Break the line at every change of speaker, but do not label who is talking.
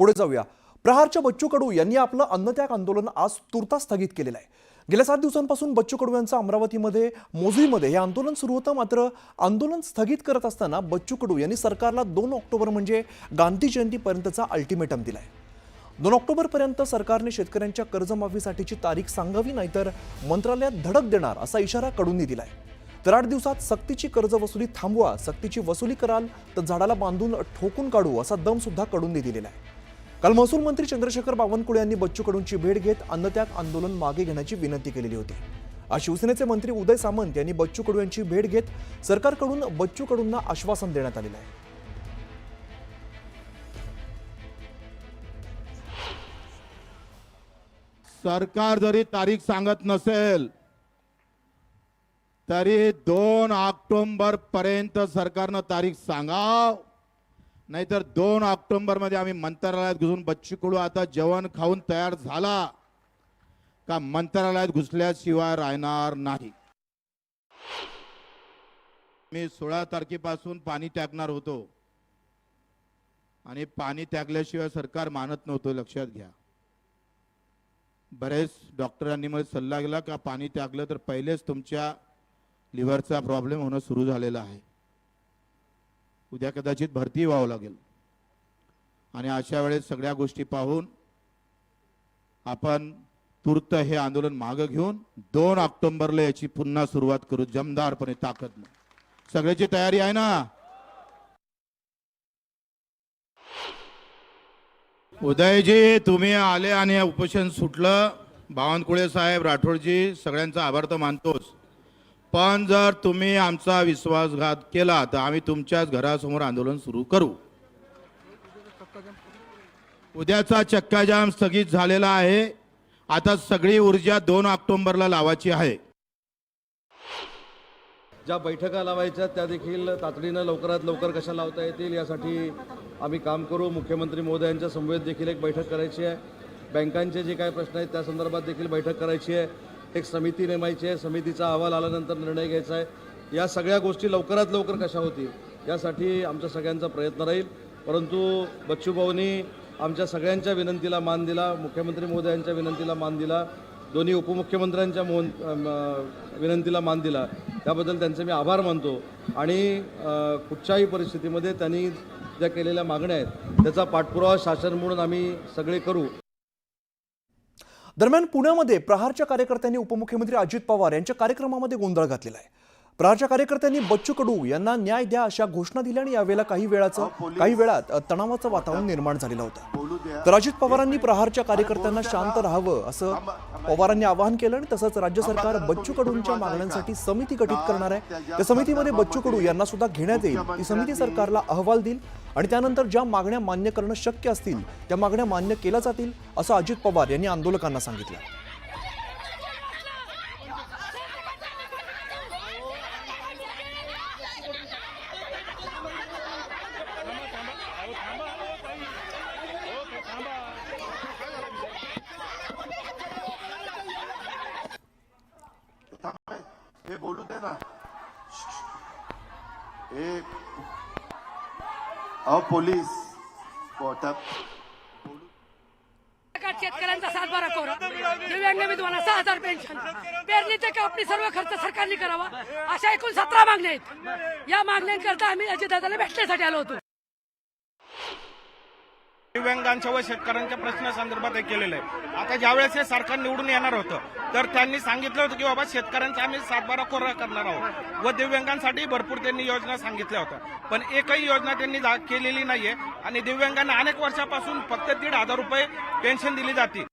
पुढे जाऊया. प्रहारच्या बच्चू कडू यांनी आपलं अन्नत्याग आंदोलन आज तुर्तास स्थगित केलेलं आहे. गेल्या 7 दिवसांपासून बच्चू कडू यांचं अमरावतीमध्ये मोझरीमध्ये हे आंदोलन सुरू होतं. मात्र आंदोलन स्थगित करत असताना बच्चू कडू यांनी सरकारला 2 ऑक्टोबर म्हणजे गांधी जयंतीपर्यंतचा अल्टिमेटम दिलाय. 2 ऑक्टोबरपर्यंत सरकारने शेतकऱ्यांच्या कर्जमाफीसाठीची तारीख सांगावी, नाहीतर मंत्रालयात धडक देणार असा इशारा कडूंनी दिलाय. तर 8 दिवसात सक्तीची कर्ज वसुली थांबवा, सक्तीची वसुली कराल तर झाडाला बांधून ठोकून काढू असा दम सुद्धा कडूंनी दिलेला आहे. काल महसूल मंत्री चंद्रशेखर बावनकुळे यांनी बच्चू कडूंची भेट घेत अन्नत्याग आंदोलन मागे घेण्याची विनंती केलेली होती. आज शिवसेनेचे मंत्री उदय सामंत यांनी बच्चू कडू यांची भेट घेत सरकारकडून बच्चू कडूंना आश्वासन देण्यात आलेलं आहे.
सरकार जरी तारीख सांगत नसेल तरी 2 ऑक्टोबर पर्यंत सरकारनं तारीख सांगाव, नाहीतर 2 ऑक्टोबर मध्ये आम्ही मंत्रालयात घुसून बच्चू कडू आता जेवण खाऊन तयार झाला का मंत्रालयात घुसल्याशिवाय राहणार नाही. मी 16 तारखेपासून पाणी टाकणार होतो आणि पाणी टाकल्याशिवाय सरकार मानत नव्हतं. लक्षात घ्या, बरेच डॉक्टरांनी मला सल्ला दिला का पाणी टाकलं तर पहिलेच तुमच्या लिव्हरचा प्रॉब्लेम होणं सुरू झालेला आहे, उद्या कदाचित भरती व्हावं लागेल. आणि अशा वेळेस सगळ्या गोष्टी पाहून आपण तूर्त हे आंदोलन मागे घेऊन 2 ऑक्टोबरला याची पुन्हा सुरुवात करू जमदारपणे, ताकदने. सगळ्याची तयारी आहे ना? उदयजी, तुम्ही आले आणि उपोषण सुटलं. बावनकुळे साहेब, राठोडजी, सगळ्यांचा आभार तर मानतोच, पण जर तुम्ही आमचा विश्वासघात केला तर आम्ही तुमच्याच घरासमोर आंदोलन सुरू करू. उद्याचा चक्काजाम स्थगित झालेला आहे. आता सगळी ऊर्जा 2 ऑक्टोबरला लावायची आहे.
ज्या बैठका लावायच्या त्या देखील तातडीनं लवकरात लवकर कशा लावता येतील यासाठी आम्ही काम करू. मुख्यमंत्री महोदयांच्या समवेत देखील एक बैठक करायची आहे. बँकांचे जे काही प्रश्न आहेत त्या संदर्भात देखील बैठक करायची आहे. एक समिती नेमायची आहे. समितीचा अहवाल आल्यानंतर निर्णय घ्यायचा आहे. या सगळ्या गोष्टी लवकरात लवकर कशा होतील यासाठी आमच्या सगळ्यांचा प्रयत्न राहील. परंतु बच्चू भाऊंनी आमच्या सगळ्यांच्या विनंतीला मान दिला, मुख्यमंत्री महोदयांच्या विनंतीला मान दिला, दोन्ही उपमुख्यमंत्र्यांच्या विनंतीला मान दिला. त्याबद्दल त्यांचे मी आभार मानतो. आणि कुठच्याही परिस्थितीमध्ये त्यांनी ज्या केलेल्या मागण्या आहेत त्याचा पाठपुरावा शासन म्हणून आम्ही सगळे करू.
दरम्यान पुण्यामध्ये प्रहारच्या कार्यकर्त्यांनी उपमुख्यमंत्री अजित पवार यांच्या कार्यक्रमामध्ये गोंधळ घातलेला आहे. प्रहारच्या कार्यकर्त्यांनी बच्चू कडू यांना न्याय द्या अशा घोषणा दिल्या आणि यावेळेला काही वेळात तणावाचं वातावरण निर्माण झालेलं होतं. तर अजित पवारांनी प्रहारच्या कार्यकर्त्यांना शांत राहावं असं पवारांनी आवाहन केलं आणि तसंच राज्य सरकार बच्चू कडूंच्या मागण्यांसाठी समिती गठीत करणार आहे. त्या समितीमध्ये बच्चू कडू यांना सुद्धा घेण्यात येईल. ती समिती सरकारला अहवाल देईल आणि त्यानंतर ज्या मागण्या मान्य करणं शक्य असतील त्या मागण्या मान्य केल्या जातील असं अजित पवार यांनी आंदोलकांना सांगितलं.
हे बोलू दे ना. हे पोलीस
शेतकऱ्यांचा 7-12 कोरा, दिव्यांग विधवांना 6,000 पेन्शन, पेरणी ते कापणी सर्व खर्च सरकारने करावा अशा एकूण 17 मागण्या आहेत. या मागण्यांकरता आम्ही अजितदादाला भेटण्यासाठी आलो होतो.
दिव्यांगांच्या व शेतकऱ्यांच्या प्रश्नासंदर्भात हे केलेलं आहे. आता ज्यावेळेस हे सरकार निवडून येणार होतं तर त्यांनी सांगितलं होतं की बाबा शेतकऱ्यांचा आम्ही 7-12 कोरा करणार आहोत व दिव्यांगांसाठी भरपूर त्यांनी योजना सांगितल्या होत्या, पण एकही योजना त्यांनी केलेली नाहीये. आणि दिव्यांगांना अनेक वर्षापासून फक्त 1,500 रुपये पेन्शन दिली जाते.